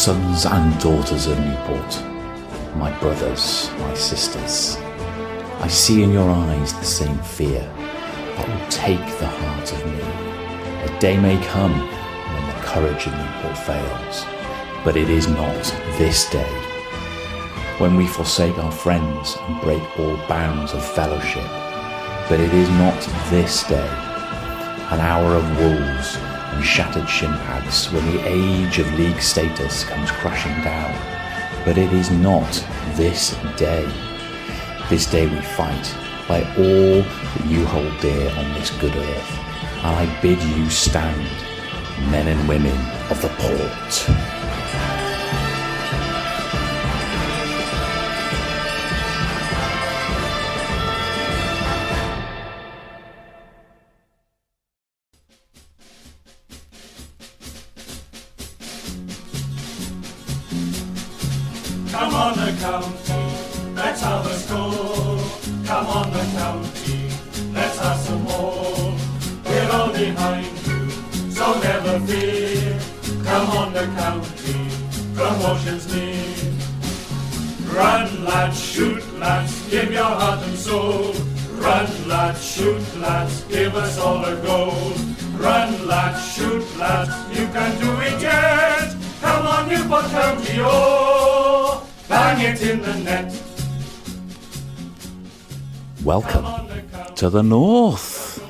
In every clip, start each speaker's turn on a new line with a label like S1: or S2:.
S1: sons and daughters of Newport, my brothers, my sisters, I see in your eyes the same fear that will take the heart of me. A day may come when the courage of Newport fails, but it is not this day. When we forsake our friends and break all bounds of fellowship, but it is not this day. An hour of wolves and shattered shin pads when the age of league status comes crashing down, but it is not this day. This day we fight by all that you hold dear on this good earth, and I bid you stand, men and women of the port.
S2: Come on the county, let's have a score. Come on the county, let's have some more. We're all behind you, so never fear. Come on the county, promotion's near. Run lads, shoot lads, give your heart and soul. Run lads, shoot lads, give us all a go. Run lads, shoot lads, you can do it yet. Come on Newport County, oh, bang it in the net.
S1: Welcome to the North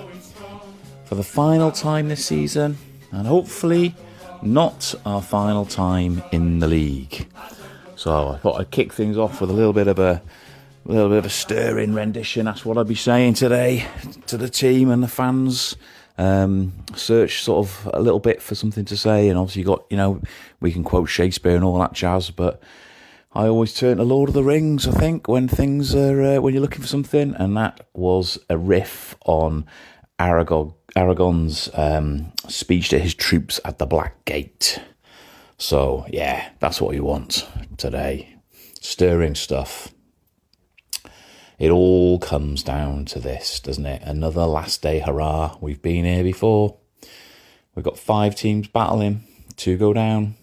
S1: for the final time this season, and hopefully not our final time in the league. So I thought I'd kick things off with a little bit of a stirring rendition. That's what I'd be saying today to the team and the fans. Search sort of a little bit for something to say, and obviously we can quote Shakespeare and all that jazz, but I always turn to Lord of the Rings, I think, when things are when you're looking for something, and that was a riff on Aragorn's speech to his troops at the Black Gate. So yeah, that's what you want today. Stirring stuff. It all comes down to this, doesn't it? Another last day hurrah. We've been here before. We've got 5 teams battling, 2 go down.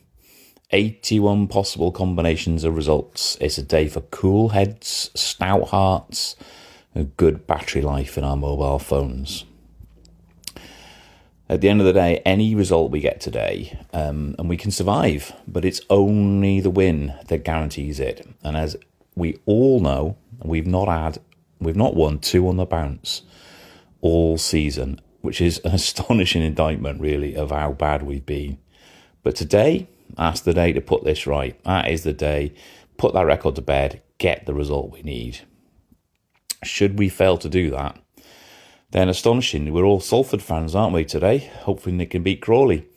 S1: 81 possible combinations of results. It's a day for cool heads, stout hearts, and good battery life in our mobile phones. At the end of the day, any result we get today, and we can survive, but it's only the win that guarantees it. And as we all know, we've not won 2 on the bounce all season, which is an astonishing indictment, really, of how bad we've been. But today, that's the day to put this right. That is the day. Put that record to bed. Get the result we need. Should we fail to do that, then astonishing. We're all Salford fans, aren't we, today? Hopefully they can beat Crawley.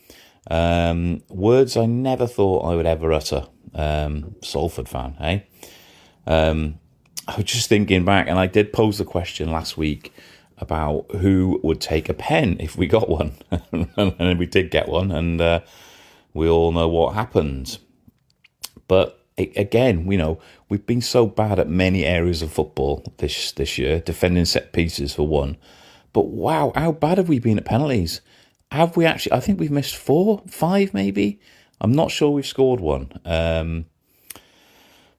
S1: Words I never thought I would ever utter. Salford fan, eh? I was just thinking back, and I did pose the question last week about who would take a pen if we got one. And we did get one, and we all know what happened. But again, we've been so bad at many areas of football this year, defending set pieces for one. But wow, how bad have we been at penalties? Have we actually? I think we've missed 4, 5 maybe. I'm not sure we've scored one.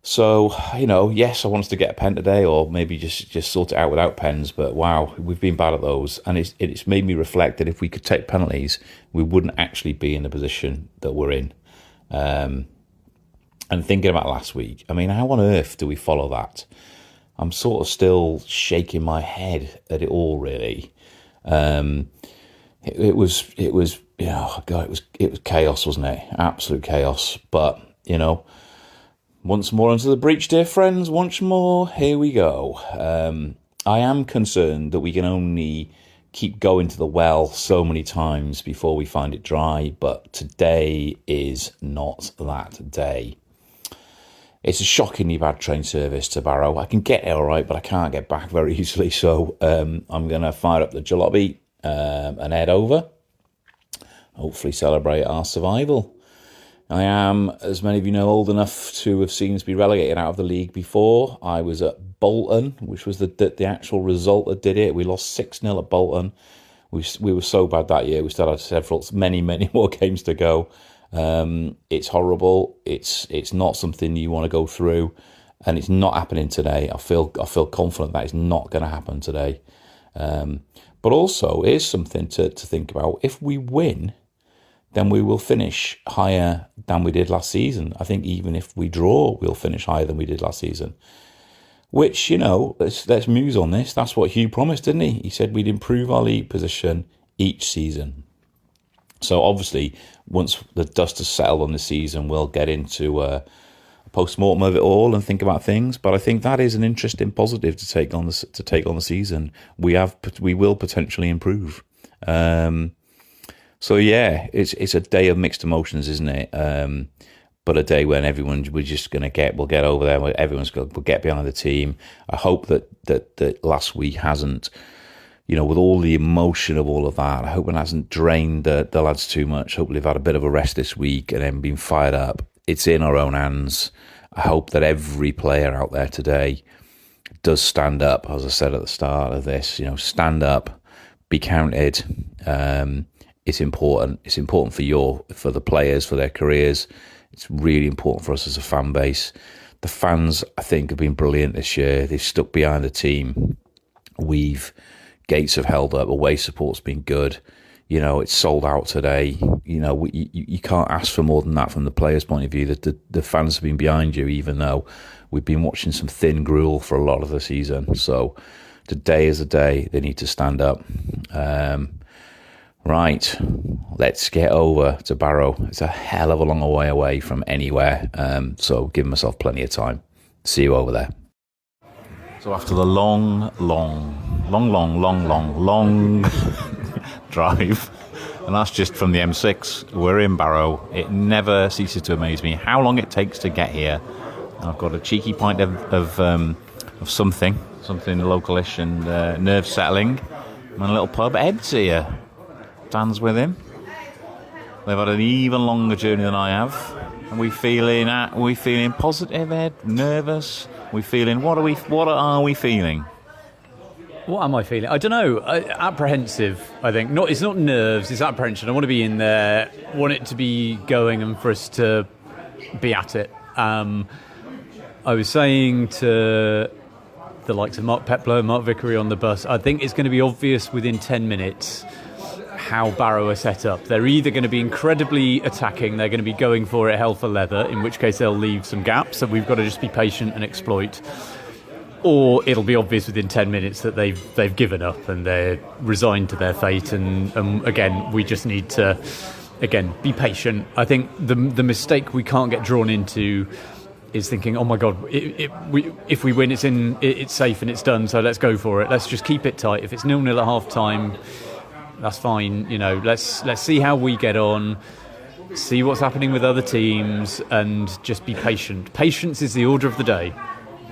S1: So, yes, I want us to get a pen today, or maybe just sort it out without pens. But wow, we've been bad at those. And it's made me reflect that if we could take penalties, we wouldn't actually be in the position that we're in. And thinking about last week, I mean, how on earth do we follow that? I'm sort of still shaking my head at it all, really. It was chaos, wasn't it? Absolute chaos. But, once more into the breach, dear friends, once more, here we go. I am concerned that we can only keep going to the well so many times before we find it dry, but today is not that day. It's a shockingly bad train service to Barrow. I can get there all right, but I can't get back very easily, so I'm going to fire up the jalopy and head over. Hopefully celebrate our survival. I am, as many of you know, old enough to have seen us be relegated out of the league before. I was at Bolton, which was the actual result that did it. We lost 6-0 at Bolton. We were so bad that year. We still had many more games to go. It's horrible. It's not something you want to go through, and it's not happening today. I feel confident that it's not going to happen today. But also, here's something to think about. If we win, then we will finish higher than we did last season. I think even if we draw, we'll finish higher than we did last season. Which, let's muse on this. That's what Hugh promised, didn't he? He said we'd improve our league position each season. So obviously, once the dust has settled on the season, we'll get into a post-mortem of it all and think about things. But I think that is an interesting positive to take on the season. We will potentially improve. So yeah, it's a day of mixed emotions, isn't it? But a day when we'll get over there. We'll get behind the team. I hope that last week hasn't, with all the emotion of all of that, I hope it hasn't drained the lads too much. Hopefully they've had a bit of a rest this week and then been fired up. It's in our own hands. I hope that every player out there today does stand up, as I said at the start of this, stand up, be counted. It's important. It's important for the players, for their careers. It's really important for us as a fan base. The fans, I think, have been brilliant this year. They've stuck behind the team. Gates have held up. Away support's been good. It's sold out today. You can't ask for more than that from the players' point of view. That the fans have been behind you, even though we've been watching some thin gruel for a lot of the season. So today is a day they need to stand up. Right, let's get over to Barrow. It's a hell of a long way away from anywhere, so give myself plenty of time. See you over there. So after the long drive, and that's just from the M6, we're in Barrow. It never ceases to amaze me how long it takes to get here. And I've got a cheeky pint of something localish and nerve settling. I'm in a little pub. Ed's here. Dan's with him. They've had an even longer journey than I have. Are we feeling positive, Ed? Nervous? What are we feeling?
S3: What am I feeling? I don't know. Apprehensive, I think. It's not nerves, it's apprehension. I want to be in there, want it to be going and for us to be at it. I was saying to the likes of Mark Pepler, Mark Vickery on the bus, I think it's going to be obvious within 10 minutes how Barrow are set up. They're either going to be incredibly attacking, they're going to be going for it hell for leather, in which case they'll leave some gaps, so we've got to just be patient and exploit. Or it'll be obvious within 10 minutes that they've given up and they're resigned to their fate, and again, we just need to, be patient. I think the mistake we can't get drawn into is thinking, oh my God, if we win, it's safe and it's done, so let's go for it. Let's just keep it tight. If it's 0-0 at half-time, that's fine. Let's see how we get on, see what's happening with other teams, and just be patient. Patience is the order of the day.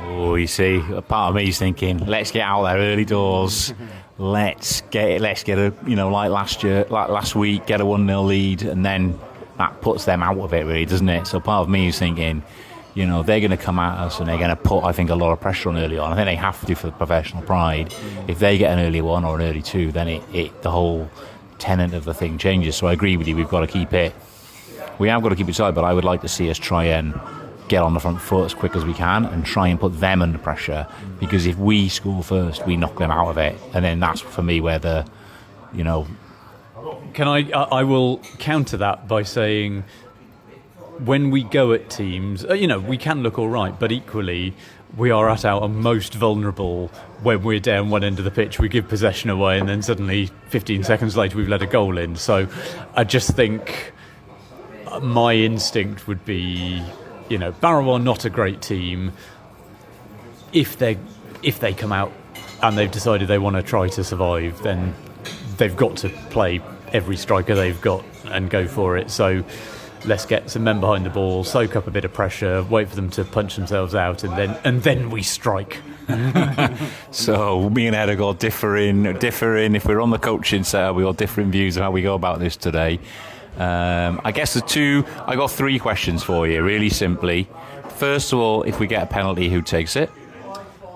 S1: Oh, you see, a part of me is thinking, let's get out there early doors. Let's get a, like last week, get a 1-0 lead, and then that puts them out of it, really, doesn't it? So part of me is thinking, they're going to come at us and they're going to put, I think, a lot of pressure on early on. I think they have to for the professional pride. If they get an early 1 or an early 2, then the whole tenet of the thing changes. So I agree with you. We have got to keep it tight, but I would like to see us try and get on the front foot as quick as we can and try and put them under pressure, because if we score first, we knock them out of it, and then that's for me where
S3: I will counter that by saying, when we go at teams, we can look all right, but equally we are at our most vulnerable when we're down one end of the pitch. We give possession away and then suddenly 15 seconds later we've let a goal in. So I just think my instinct would be, Barrow are not a great team. If they come out and they've decided they want to try to survive, then they've got to play every striker they've got and go for it. So let's get some men behind the ball, soak up a bit of pressure, wait for them to punch themselves out, and then we strike.
S1: So me and Ed have got differing. If we're on the coaching setup, we got different views of how we go about this today. I guess I got 3 questions for you, really simply. First of all, if we get a penalty, who takes it?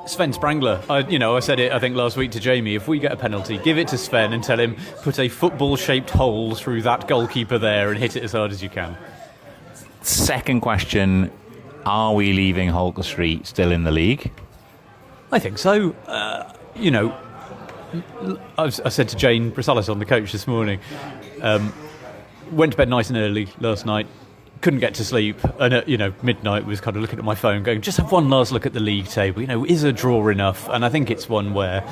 S3: Sven Sprangler. I said it, I think, last week to Jamie. If we get a penalty, give it to Sven and tell him, put a football-shaped hole through that goalkeeper there and hit it as hard as you can.
S1: Second question, are we leaving Holker Street still in the league?
S3: I think so. I said to Jane Brisalis on the coach this morning, went to bed nice and early last night, couldn't get to sleep, and at midnight was kind of looking at my phone going, just have one last look at the league table. Is a draw enough? And I think it's one where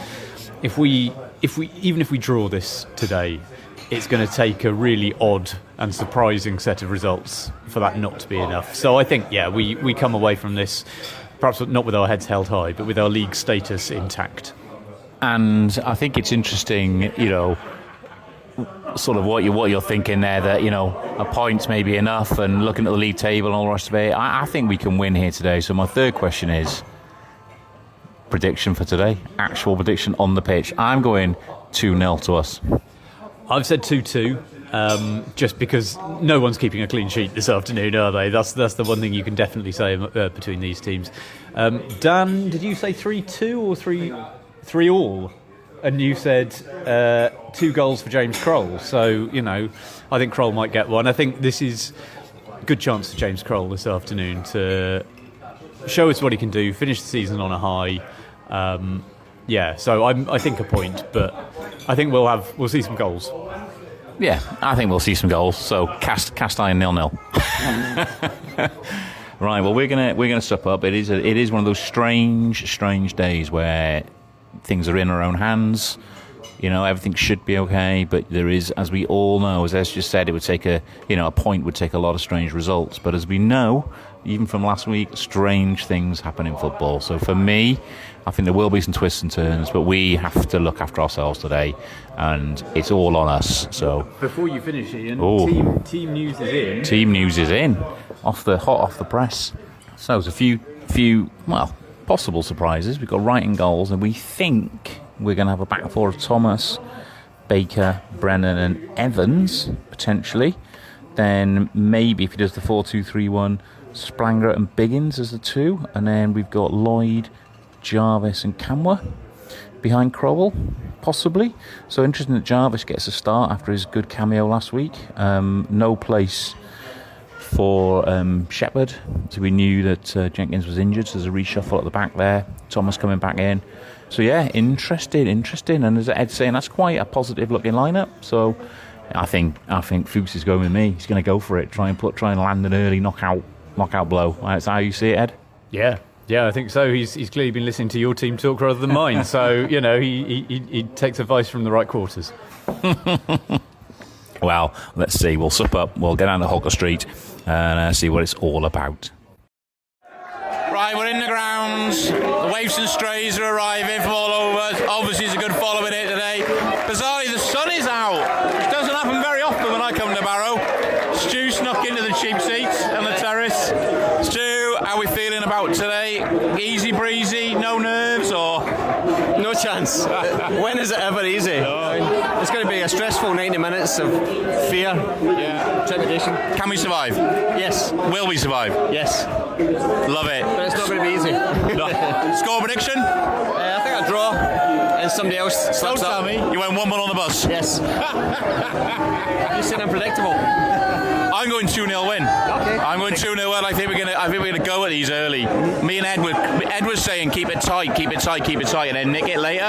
S3: if we draw this today, it's going to take a really odd and surprising set of results for that not to be enough. So I think, we come away from this perhaps not with our heads held high, but with our league status intact.
S1: And I think it's interesting, sort of what you're thinking there, that a point may be enough, and looking at the league table and all the rest of it. I think we can win here today. So my third question is prediction for today, actual prediction on the pitch. I'm going 2-0 to us.
S3: I've said 2-2, just because no one's keeping a clean sheet this afternoon, are they? That's the one thing you can definitely say between these teams. Dan, did you say 3-2 or 3-3-all? And you said 2 goals for James Kroll. So, I think Kroll might get one. I think this is a good chance for James Kroll this afternoon to show us what he can do, finish the season on a high. So I think a point, but I think we'll see some goals.
S1: Yeah, I think we'll see some goals. So cast iron 0-0. Right. Well, we're gonna step up. It is one of those strange days where things are in our own hands. Everything should be okay, but there is, as we all know, as just said, it would take a point would take a lot of strange results. But as we know, even from last week, strange things happen in football. So for me, I think there will be some twists and turns, but we have to look after ourselves today, and it's all on us. So
S3: before you finish, Ian, team news is in.
S1: Team news is in, off the press. So there's a few possible surprises. We've got Wright in goals, and we think we're going to have a back four of Thomas, Baker, Brennan and Evans, potentially. Then maybe if he does the 4-2-3-1, Spranger and Biggins as the 2. And then we've got Lloyd, Jarvis and Camwa behind Crowell, possibly. So interesting that Jarvis gets a start after his good cameo last week. No place for Shepherd. So we knew that Jenkins was injured, so there's a reshuffle at the back there. Thomas coming back in. So yeah, interesting. And as Ed's saying, that's quite a positive looking lineup. So I think Fuchs is going with me. He's going to go for it. Try and land an early knockout blow. That's how you see it, Ed?
S3: Yeah, I think so. He's clearly been listening to your team talk rather than mine. So he takes advice from the right quarters.
S1: Well, let's see. We'll sup up. We'll get down to Holker Street and see what it's all about. Right, we're in the grounds. The waifs and strays are arriving from all over. Obviously, it's a good following it today. Bizarrely, the sun is out, which doesn't happen very often when I come to Barrow. Stu snuck into the cheap seats on the terrace. Stu, how are we feeling about today? Easy breezy, no nerves, or?
S4: No chance. When is it ever easy? No. It's going to be a stressful 90 minutes of fear, trepidation.
S1: Can we survive?
S4: Yes.
S1: Will we survive?
S4: Yes.
S1: Love it.
S4: But it's not going to be easy.
S1: No. Score prediction?
S4: I think I'll draw, and somebody else slips
S1: Don't
S4: up.
S1: tell me. You went 1-1 on the bus.
S4: Yes. You said unpredictable.
S1: I'm going 2-0 win.
S4: Okay.
S1: I'm going 2-0 win. I think we're gonna go at these early. Me and Ed was saying keep it tight, and then nick it later.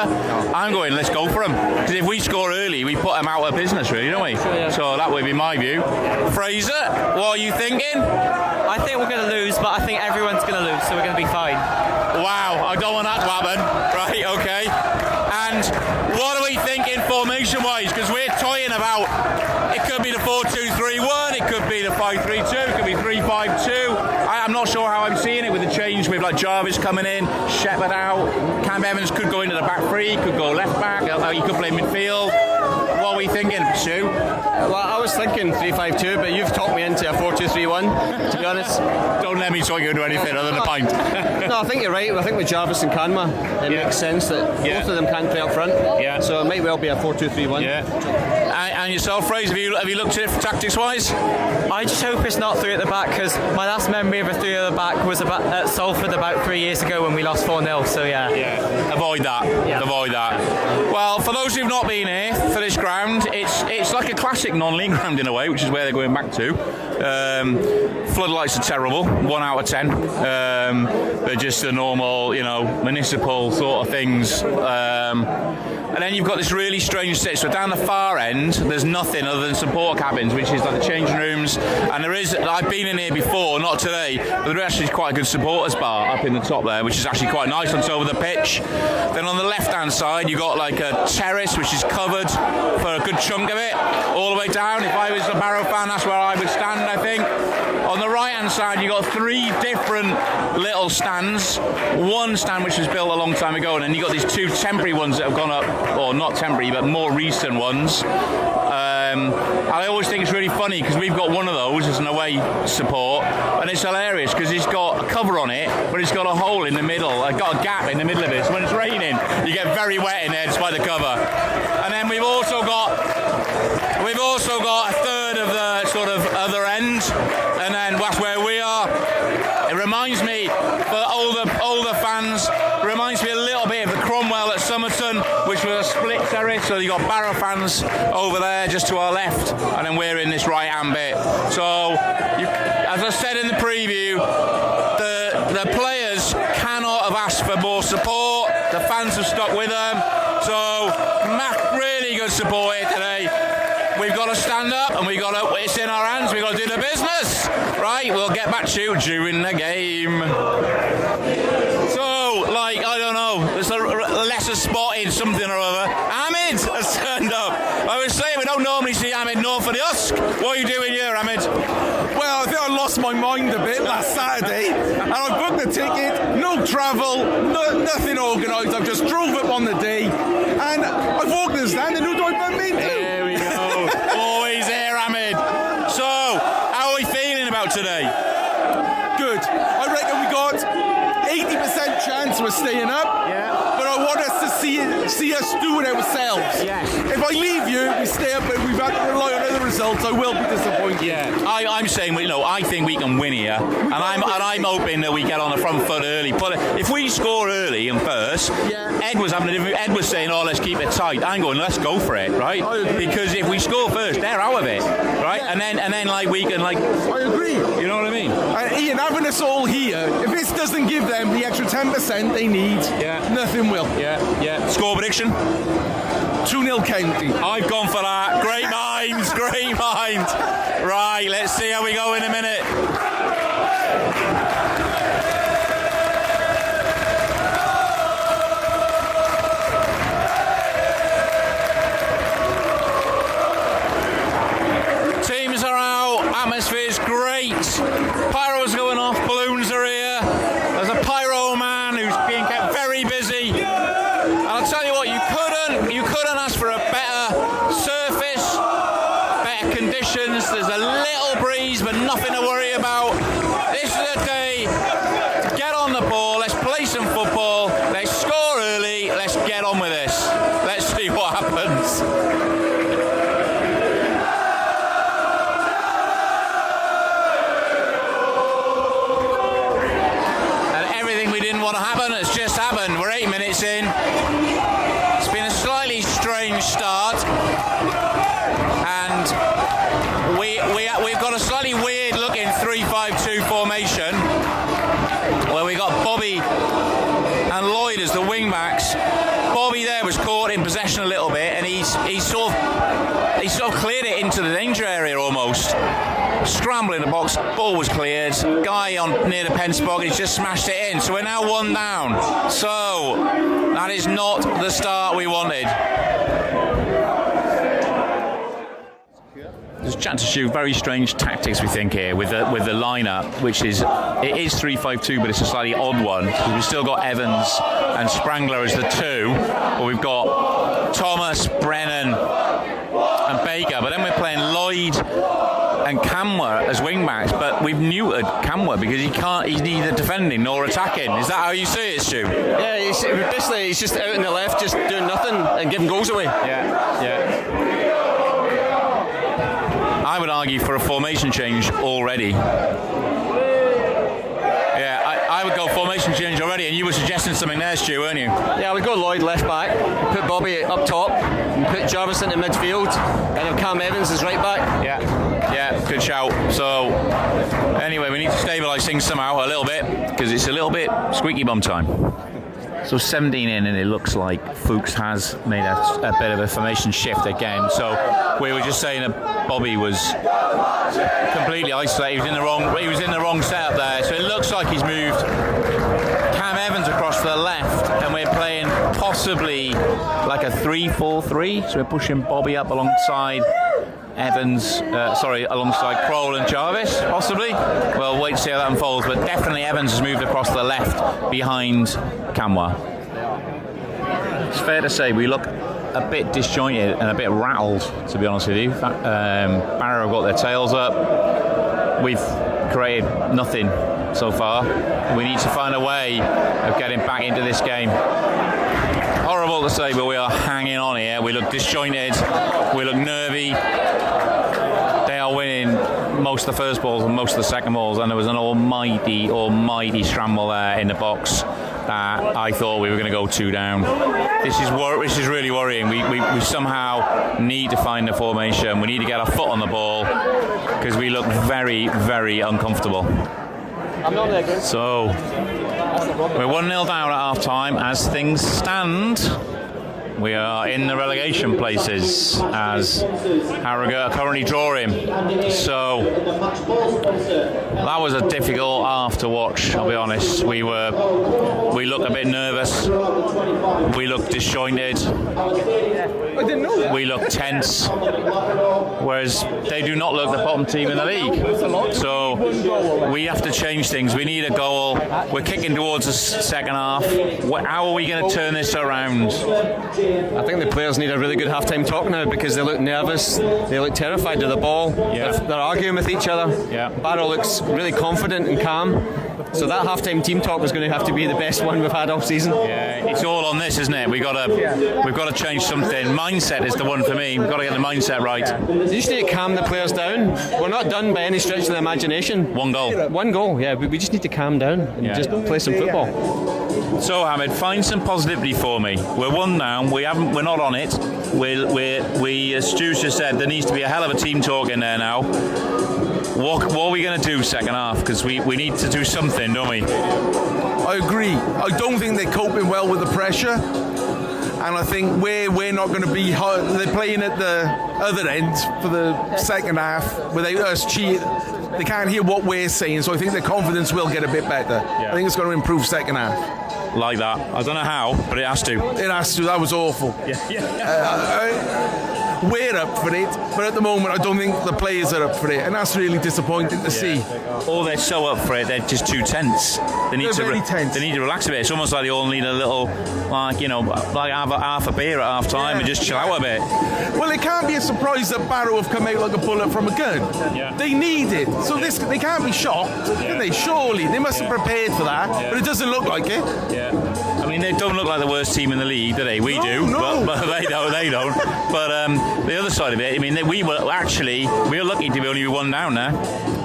S1: I'm going, let's go for them. Because if we score early, we put them out of business, really, don't we?
S4: Sure, yeah.
S1: So that would be my view. Fraser, what are you thinking?
S5: I think we're going to lose, but I think everyone's going to lose, so we're going to be fine.
S1: Wow, I don't want that to happen. Right, okay. And what are we thinking formation-wise? Because we're toying about, it could be the 4-2-3-1, it could be the 5-3-2, it could be 3-5-2. I'm not sure how I'm seeing it with the change with like Jarvis coming in, Shepherd out, Cam Evans could go into the back three, could go left back, he could play midfield. What are we thinking, Stu?
S4: Well, I was thinking 3-5-2, but you've talked me into a 4-2-3-1, to be honest.
S1: Don't let me talk you into anything other than a pint.
S4: No, I think you're right. I think with Jarvis and Canma, it makes sense that both of them can play up front.
S1: Yeah.
S4: So it might well be a 4-2-3-1.
S1: Yeah.
S6: And yourself, Fraser, have you looked at it tactics-wise?
S5: I just hope it's not 3 at the back, because my last memory of a 3 at the back was at Salford about 3 years ago when we lost 4-0, so yeah.
S6: Avoid that.
S5: Yeah.
S6: Avoid that. Well, for those who've not been here for this ground, it's like a classic non-league ground in a way, which is where they're going back to. Floodlights are terrible, 1 out of 10. They're just the normal, municipal sort of things. And then you've got this really strange sit. So down the far end, there's nothing other than support cabins, which is like the changing rooms. And I've been in here before, not today, but there actually is quite a good supporters bar up in the top there, which is actually quite nice on top of the pitch. Then on the left-hand side, you've got like a terrace, which is covered for a good chunk of it, all the way down. If I was a Barrow fan, that's where I would stand, I think. On the right-hand side, you've got 3 different little stands. One stand which was built a long time ago, and then you've got these 2 temporary ones that have gone up, or not temporary, but more recent ones. I always think it's really funny because we've got one of those as an away support, and it's hilarious because it's got a cover on it, but it's got a hole in the middle. It's got a gap in the middle of it. So when it's raining, you get very wet in there despite the cover. And then we've also got a third of the sort of other end, and then that's where we are. It reminds me, for older fans, it reminds me a little bit of the Cromwell at Somerton, which was a split terrace. So you got Barrow fans over there just to our left, and then we're in this right-hand bit. So, as I said in the preview, the players cannot have asked for more support. The fans have stuck with them. So, really good support here today. We've got to stand up, and it's in our hands. We've got to do the business. Right, we'll get back to you during the game. So, I don't know, there's a lesser spot in something or other. Ahmed has turned up. I was saying we don't normally see Ahmed north of the Usk. What are you doing here, Ahmed?
S7: Well, I think I lost my mind a bit last Saturday, and I booked the ticket, no travel, nothing organised. I just drove up on the day, and I walked in the stand, and who do I bump into?
S6: There we go. Always there, Ahmed. So, how are we feeling about today?
S7: Good. I reckon we got 80% chance we're staying up.
S6: Yeah.
S7: But I want us to see us do it ourselves.
S6: Yes.
S7: If I leave you, we stay up and we've had to rely on other results, I will be disappointed.
S6: Yeah. I'm saying, I think we can win here, and I'm hoping that we get on the front foot early. But if we score early and first, Ed was saying, let's keep it tight. I'm going, let's go for it, right? Because if we score first, they're out of it, right?
S7: Yeah.
S6: And then we can
S7: I agree.
S6: you know what I mean?
S7: And Ian, having us all here, if this doesn't give them the extra 10% they need, nothing will.
S6: Yeah. Score prediction?
S7: 2-0 County.
S6: I've gone for that. Great minds. Right, let's see how we go in a minute. Teams are out. Atmosphere's great. Pyro's going off. Balloons are here. There's a pyro man who's being kept very busy. And I'll tell you what, you couldn't ask for a better surface, better conditions. There's a little breeze, but nothing to worry about. This is a day to get on the ball. Let's play some football. Let's score early. Let's get on with this. Let's see what happens. And everything we didn't want to happen has just happened. We're 8 minutes in. It's been a slightly strange start, and we've got a slightly weird looking 3-5-2 formation where we got Bobby and Lloyd as the wing backs. Bobby there was caught in possession a little bit, and he sort of cleared it into the danger area almost. Scramble in the box, ball was cleared. Guy on near the penspot, he's just smashed it in. So we're now 1 down. So that is not the start we wanted. There's a chance to shoot very strange tactics, we think, here with the lineup, which is 3-5-2, but it's a slightly odd one. We've still got Evans and Sprangler as the 2, but we've got Thomas, Brennan, and Baker. But then we're playing Lloyd and Camwer as wing backs, but we've neutered Camwer because he's neither defending nor attacking. Is that how you see it, Stu?
S4: Yeah, he's just out on the left, just doing nothing and giving goals away.
S6: Yeah. I would argue for a formation change already. Yeah, I would go formation change already, and you were suggesting something there, Stu, weren't you?
S4: Yeah, we go Lloyd left back, put Bobby up top, and put Jarvis into midfield, and have Cam Evans as right back.
S6: Yeah, good shout. So, anyway, we need to stabilise things somehow a little bit, because it's a little bit squeaky bum time. So 17 in, and it looks like Fuchs has made a bit of a formation shift again. So we were just saying that Bobby was completely isolated. He was in the wrong setup there. So it looks like he's moved Cam Evans across to the left, and we're playing possibly like a 3-4-3. So we're pushing Bobby up alongside alongside Kroll and Jarvis, possibly. Well, wait to see how that unfolds, but definitely Evans has moved across to the left behind Camwa. It's fair to say we look a bit disjointed and a bit rattled, to be honest with you. Barrow got their tails up. We've created nothing so far. We need to find a way of getting back into this game. Horrible to say, but we are hanging on here. We look disjointed, we look nervy. They are winning most of the first balls and most of the second balls, and there was an almighty scramble there in the box that I thought we were going to go 2 down. This is really worrying. We somehow need to find the formation. We need to get our foot on the ball, because we look very, very uncomfortable. So we're 1-0 down at half time. As things stand, we are in the relegation places as Harrogate are currently drawing. So that was a difficult half to watch, I'll be honest. We looked a bit nervous. We looked disjointed. We look tense. Whereas they do not look the bottom team in the league. So we have to change things. We need a goal. We're kicking towards the second half. How are we going to turn this around?
S4: I think the players need a really good half-time talk now, because they look nervous, they look terrified of the ball. They're arguing with each other. Barrow looks really confident and calm. So that half-time team talk is going to have to be the best one we've had all season.
S6: Yeah, it's all on this, isn't it? We've got to change something. Mindset is the one for me. We've got to get the mindset right.
S4: You just need to calm the players down. We're not done by any stretch of the imagination.
S6: One goal.
S4: Yeah. We just need to calm down and just play some football.
S6: So Hamid, find some positivity for me. We're 1 down. We're not on it. As Stu just said, there needs to be a hell of a team talk in there now. What are we going to do second half? Because we need to do something, don't we?
S7: I agree. I don't think they're coping well with the pressure. And I think we're not going to be... They're playing at the other end for the second half without us cheating. They can't hear what we're saying, so I think their confidence will get a bit better. I think it's going to improve second half.
S6: Like that. I don't know how, but it has to.
S7: It has to. That was awful. We're up for it, but at the moment I don't think the players are up for it, and that's really disappointing to see.
S6: Or they're so up for it, they're just too tense. They need
S7: very tense.
S6: They need to relax a bit. It's almost like they all need a little, like half a beer at half time and just chill out a bit.
S7: Well, it can't be a surprise that Barrow have come out like a bullet from a gun. They need it, so they can't be shocked, can they? Surely they must have prepared for that, but it doesn't look like it.
S6: I mean, they don't look like the worst team in the league, do they? We do, but they don't. But the other side of it, I mean, we were lucky to be only 1 down there.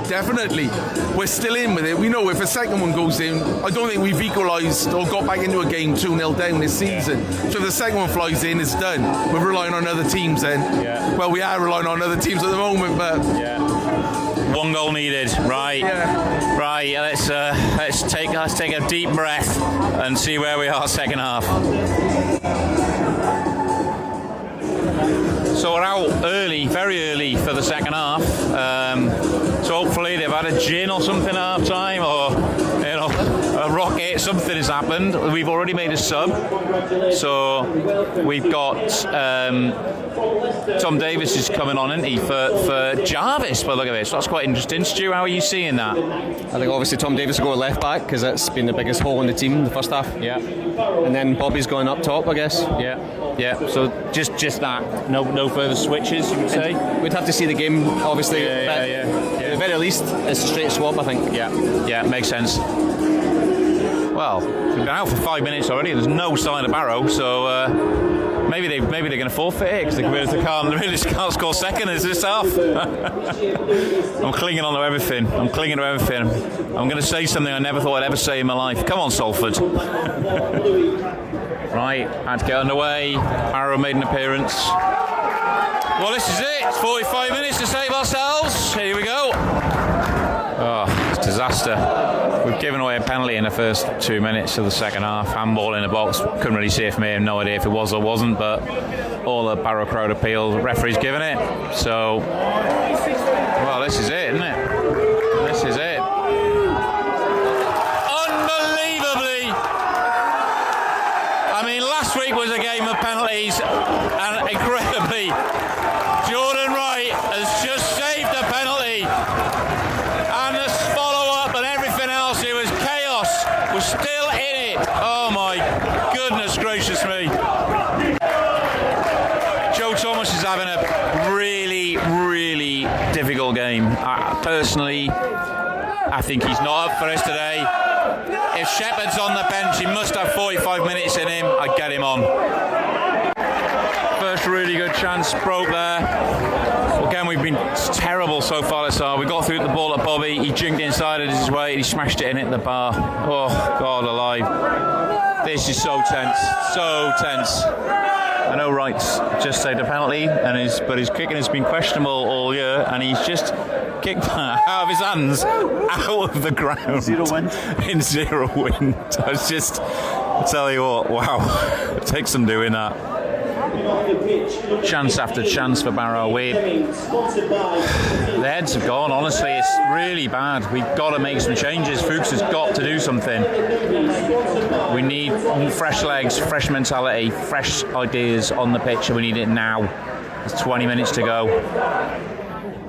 S7: Definitely. We're still in with it. We know if a second one goes in, I don't think we've equalised or got back into a game 2-0 down this season. So if the second one flies in, it's done. We're relying on other teams then. Well, we are relying on other teams at the moment, but...
S6: 1 goal needed, right? Right. Let's take a deep breath and see where we are second half. So we're out early, very early for the second half. So hopefully they've had a gin or something at half time, or a rocket. Something has happened. We've already made a sub. So we've got Tom Davis is coming on, isn't he, for Jarvis? By the look of it, so that's quite interesting. Stu, how are you seeing that?
S4: I think obviously Tom Davis will go left back, because that's been the biggest hole in the team in the first half. And then Bobby's going up top, I guess.
S6: So just that. No further switches, you would say.
S4: We'd have to see the game, obviously. At the very least, it's a straight swap, I think.
S6: Yeah, makes sense. Well, well, we've been out for 5 minutes already. There's no sign of Barrow, so maybe they're going to forfeit it because they can't score second in this half. I'm clinging on to everything. I'm going to say something I never thought I'd ever say in my life. Come on, Salford. Right, had to get underway. Barrow made an appearance. Well, this is it. It's 45 minutes to save ourselves. Here we go. Oh, it's a disaster. We've given away a penalty in the first 2 minutes of the second half. Handball in the box. Couldn't really see it from here. No idea if it was or wasn't, but all the Barrow crowd appeal. The referee's given it. So, well, this is it, isn't it? This is it. Unbelievably. I mean, last week was a game of penalties, and incredibly, Jordan Wright has just saved a penalty. And the follow-up and everything else, it was chaos. We're still in it. Oh my goodness gracious me. Joe Thomas is having a really, really difficult game. Personally, I think he's not up for this today. If Shepherd's on the bench, he must have 45 minutes in him. I'd get him on. First really good chance broke there. Again, we've been terrible so far this hour. We got through the ball at Bobby. He jinked inside it his way. He smashed it in at the bar. Oh, God alive. This is so tense. So tense. I know Wright's just saved a penalty, but his kicking has been questionable all year, and he's just kicked that out of his hands, out of the ground.
S8: Zero wind.
S6: In zero wind. I tell you what, wow. It takes some doing that. Chance after chance for Barrow. The heads have gone, honestly, it's really bad. We've got to make some changes. Fuchs has got to do something. We need fresh legs, fresh mentality, fresh ideas on the pitch, and we need it now. There's 20 minutes to go.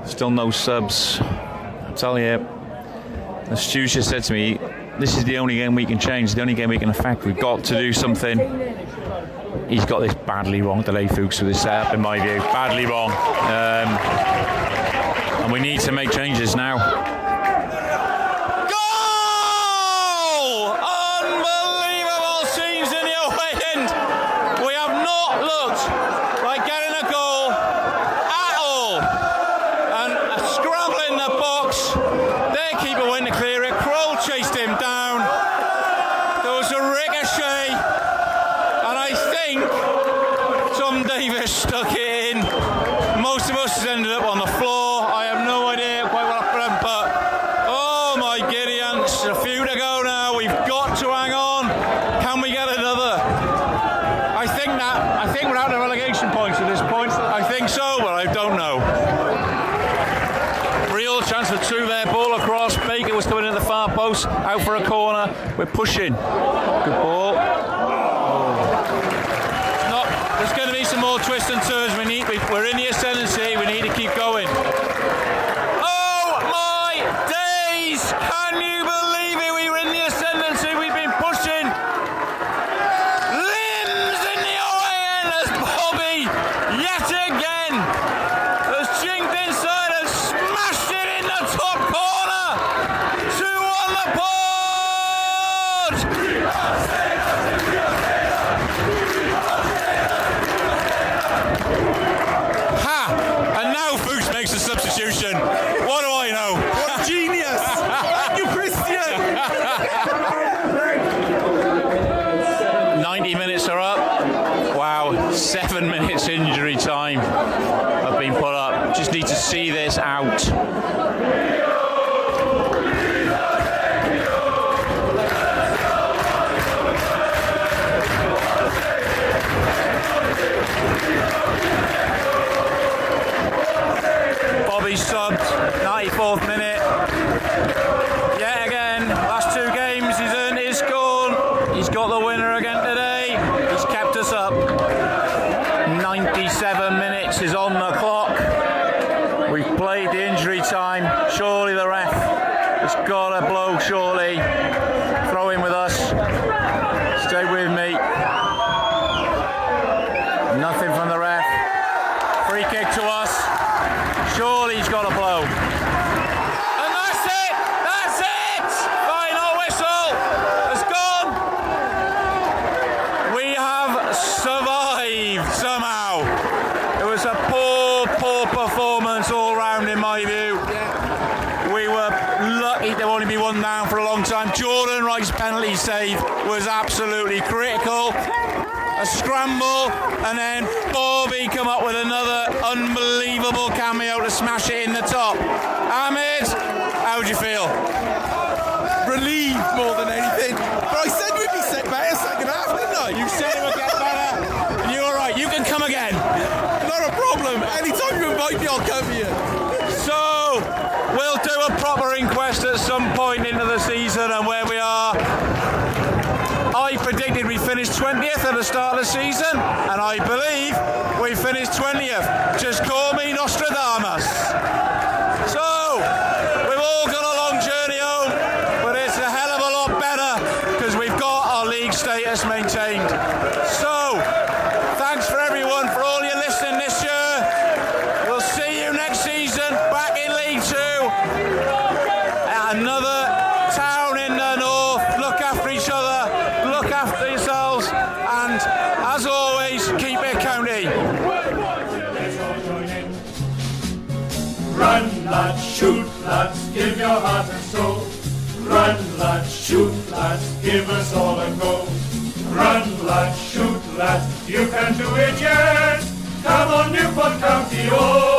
S6: Still no subs. I tell you, as Stu just said to me, this is the only game we can change, the only game we can affect. We've got to do something. He's got this badly wrong today, Fuchs, with his setup, in my view. Badly wrong. And we need to make changes now. Goal! Unbelievable scenes in the away end. We have not looked like getting a goal at all. And a scramble in the box. Their keeper went to clear it. Kroll chased him down. There was a ricochet. And I think Tom Davis stuck it in. Most of us has ended up on the floor. I have no idea quite what happened, but oh my giddy ants, a few to go now. We've got to hang on. Can we get another? I think we're out of relegation points at this point. I think so, but I don't know. Real chance for two there. Ball across. Baker was coming in the far post. Out for a corner. We're pushing. Good ball. There's going to be some more twists and turns. We're in the ascendancy. We need to keep going. Oh my days! Can you believe it? We were in the ascendancy. We've been pushing. Limbs in the away end as Bobby yet again has jinked inside and smashed it in the top corner. 2 on the board. And now Fuchs makes a substitution. What do I know?
S7: What genius! Thank you, Christian!
S6: 90 minutes are up. Wow, 7 minutes injury time have been put up. Just need to see this out. Bobby subbed, 94th minute. Yet again, last 2 games he's earned his score. He's got the winner again today. He's kept us up. 97 minutes is on the clock. We've played the injury time. Surely the ref has got a blow, surely. Throw in with us. Stay with me. Nothing from the ref. Free kick to us. Surely he's got a blow. And that's it! That's it! Final whistle has gone. survived somehow. It was a poor performance all round in my view. We were lucky to only be one down for a long time. Jordan Wright's penalty save was absolutely critical. A scramble, and then Bobby come up with another unbelievable cameo to smash it in the top. Ahmed, how'd you feel?
S7: Relieved more than anything. But I said we'd be set better second half, didn't I?
S6: You said it would get better, and you were right. You can come again.
S7: Not a problem. Anytime you invite me, I'll come here.
S6: So, we'll do a proper inquest at some point into the season and where we are. I predicted we finished 20th at the start of the season, and I believe we finished 20th. Just call me Nostradamus. So, we've all got a long journey home, but it's a hell of a lot better because we've got our league status maintained. So, thanks for everyone for all your listening this year. We'll see you next season back in League 2 at another town in the north. Look after each other, look after yourselves, and as always, keep it county.
S2: Let's all join in. Run, lads, shoot, lads, give your heart and soul. Run, lads, shoot, lads, give us all a go. Run, lads, shoot, lads, you can do it yet. Come on, Newport County, oh.